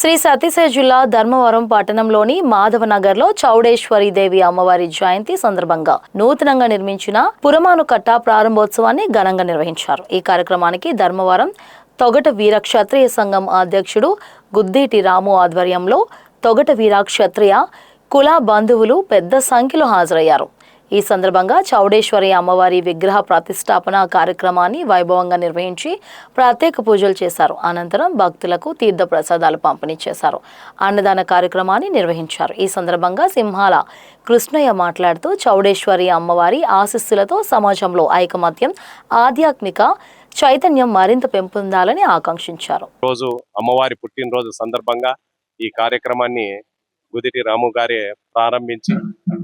శ్రీ సత్యసాయి జిల్లా ధర్మవరం పట్టణంలోని మాధవనగర్లో చౌడేశ్వరీదేవి అమ్మవారి జయంతి సందర్భంగా నూతనంగా నిర్మించిన పురమానుకట్ట ప్రారంభోత్సవాన్ని ఘనంగా నిర్వహించారు. ఈ కార్యక్రమానికి ధర్మవరం తొగట వీర క్షత్రియ సంఘం అధ్యక్షుడు గుద్దేటి రాము ఆధ్వర్యంలో తొగట వీర క్షత్రియ కుల బంధువులు పెద్ద సంఖ్యలో హాజరయ్యారు. ఈ సందర్భంగా చౌడేశ్వరి అమ్మవారి విగ్రహ ప్రతిష్టాపన కార్యక్రమాన్ని వైభవంగా నిర్వహించి ప్రత్యేక పూజలు చేశారు. అనంతరం భక్తులకు తీర్థ ప్రసాదాలు పంపిణీ చేశారు. అన్నదాన కార్యక్రమాన్ని నిర్వహించారు. ఈ సందర్భంగా సింహాల కృష్ణయ్య మాట్లాడుతూ చౌడేశ్వరి అమ్మవారి ఆశీస్సులతో సమాజంలో ఐకమత్యం, ఆధ్యాత్మిక చైతన్యం మరింత పెంపొందాలని ఆకాంక్షించారు. రోజు అమ్మవారి పుట్టినరోజు సందర్భంగా ఈ కార్యక్రమాన్ని గుదిటి రాము గారే ప్రారంభించి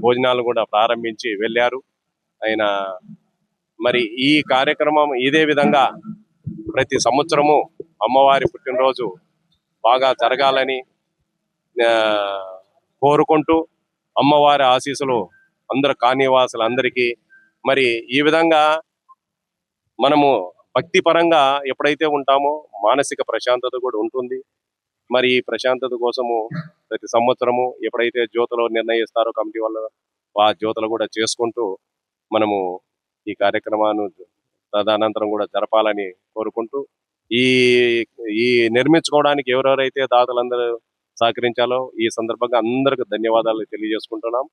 భోజనాలు కూడా ప్రారంభించి వెళ్ళారు. ఆయన మరి ఈ కార్యక్రమం ఇదే విధంగా ప్రతి సంవత్సరము అమ్మవారి పుట్టినరోజు బాగా జరగాలని కోరుకుంటూ అమ్మవారి ఆశీస్సులు అందరు కానివాసులందరికీ మరి ఈ విధంగా మనము భక్తి పరంగా ఎప్పుడైతే ఉంటామో మానసిక ప్రశాంతత కూడా ఉంటుంది. మరి ఈ ప్రశాంతత కోసము ప్రతి సంవత్సరము ఎప్పుడైతే జ్యోతులు నిర్ణయిస్తారో కమిటీ వాళ్ళు ఆ జ్యోతులు కూడా చేసుకుంటూ మనము ఈ కార్యక్రమాన్ని తదనంతరం కూడా జరపాలని కోరుకుంటూ ఈ ఈ నిర్మించుకోవడానికి ఎవరెవరైతే దాతలందరూ సహకరించాలో ఈ సందర్భంగా అందరికీ ధన్యవాదాలు తెలియజేసుకుంటున్నాం.